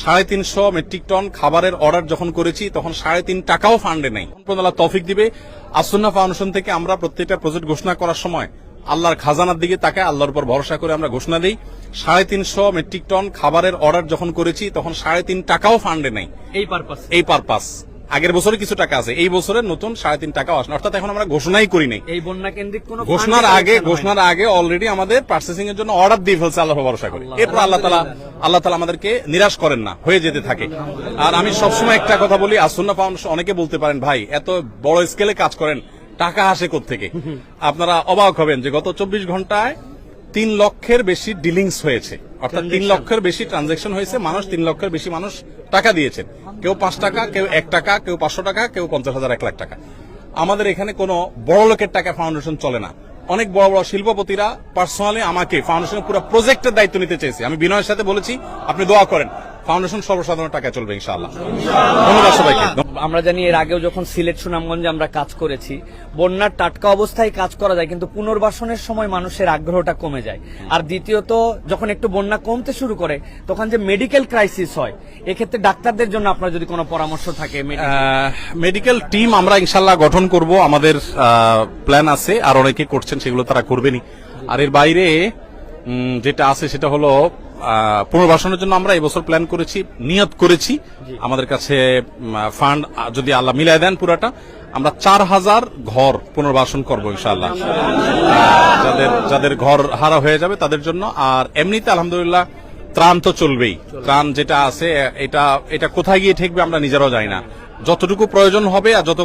350 metric ton খাবারের order যখন করেছি তখন 3.5 টাকাও ফান্ডে নেই। আল্লাহ তৌফিক দিবে। আসুন্নাহ ফাউন্ডেশন থেকে আমরা প্রত্যেকটা প্রজেক্ট ঘোষণা করার সময় আল্লাহর খাজানার দিকে তাকায়, আল্লাহর উপর ভরসা করে আমরা ঘোষণা দিই। 350 মেট্রিক টন খাবারের অর্ডার যখন করেছি তখন 3.5 টাকাও ফান্ডে নেই। এই পারপাস আগের বছরে কিছু টাকা আছে, এই বছরের নতুন 3.5 টাকাও আসে, অর্থাৎ এখন আমরা ঘোষণাই করি নাই। এই বন্যা কেন্দ্রিক কোন ঘোষণার আগে অলরেডি আমাদের প্রসেসিং এর জন্য অর্ডার দিয়ে ফেলছে আল্লাহর ভরসা করে। এরপর আল্লাহ তাআলা আমাদেরকে নিরাশ করেন না, হয়ে যেতে থাকে। আর আমি সবসময় একটা কথা বলি, আসুন্নাহ ফাউন্ডেশন, অনেকে বলতে পারেন ভাই এত বড় স্কেলে কাজ করেন, টাকা আসে কোত্থেকে? আপনারা অবাক হবেন যে গত 24 ঘন্টায় 3 লক্ষের বেশি ডিলিংস হয়েছে, অর্থাৎ 3 লক্ষের বেশি ট্রানজাকশন হয়েছে। 3 লক্ষের বেশি মানুষ টাকা দিয়েছেন, কেউ 5 টাকা, কেউ 1 টাকা, কেউ 500 টাকা, কেউ 50,000, 1 লাখ টাকা। আমাদের এখানে কোনো বড় লোকের টাকা ফাউন্ডেশন চলে না। অনেক বড় বড় শিল্পপতিরা পার্সোনালি আমাকে ফাউন্ডেশনের পুরো প্রজেক্টের দায়িত্ব নিতে চেয়েছে। আমি বিনয়ের সাথে বলেছি আপনি দোয়া করেন, ফাউন্ডেশন সর্বসাধারণ টাকা চলবে ইনশাআল্লাহ। ধন্যবাদ সবাইকে। আমরা জানি এর আগেও যখন সিলেট সুনামগঞ্জে আমরা কাজ করেছি, বন্যার টাটকা অবস্থায় কাজ করা যায়, কিন্তু পুনর্বাসনের সময় মানুষের আগ্রহটা কমে যায়। আর দ্বিতীয়ত যখন একটু বন্যা কমতে শুরু করে তখন যে মেডিকেল ক্রাইসিস হয়, এক্ষেত্রে ডাক্তারদের জন্য আপনার যদি কোনো পরামর্শ থাকে। মেডিকেল টিম আমরা ইনশাআল্লাহ গঠন করব, আমাদের প্ল্যান আছে, আর অনেকে করছেন, সেগুলো তারা করবেনই। আর এর বাইরে যেটা আছে সেটা হলো পুনর্বাসনের জন্য আমরা এবছর প্ল্যান করেছি, নিয়ত করেছি। আমাদের কাছে ফান্ড যদি আল্লাহ মিলাই দেন পুরাটা, আমরা 4000 ঘর পুনর্বাসন করবো ইনশাআল্লাহ, যাদের ঘর হারা হয়ে যাবে তাদের জন্য। আর এমনিতে আলহামদুলিল্লাহ ত্রাণ তো চলবেই। ত্রাণ যেটা আছে এটা কোথায় গিয়ে ঠেকবে আমরা নিজেরাও জানি না। যতটুকু প্রয়োজন হবে আর যত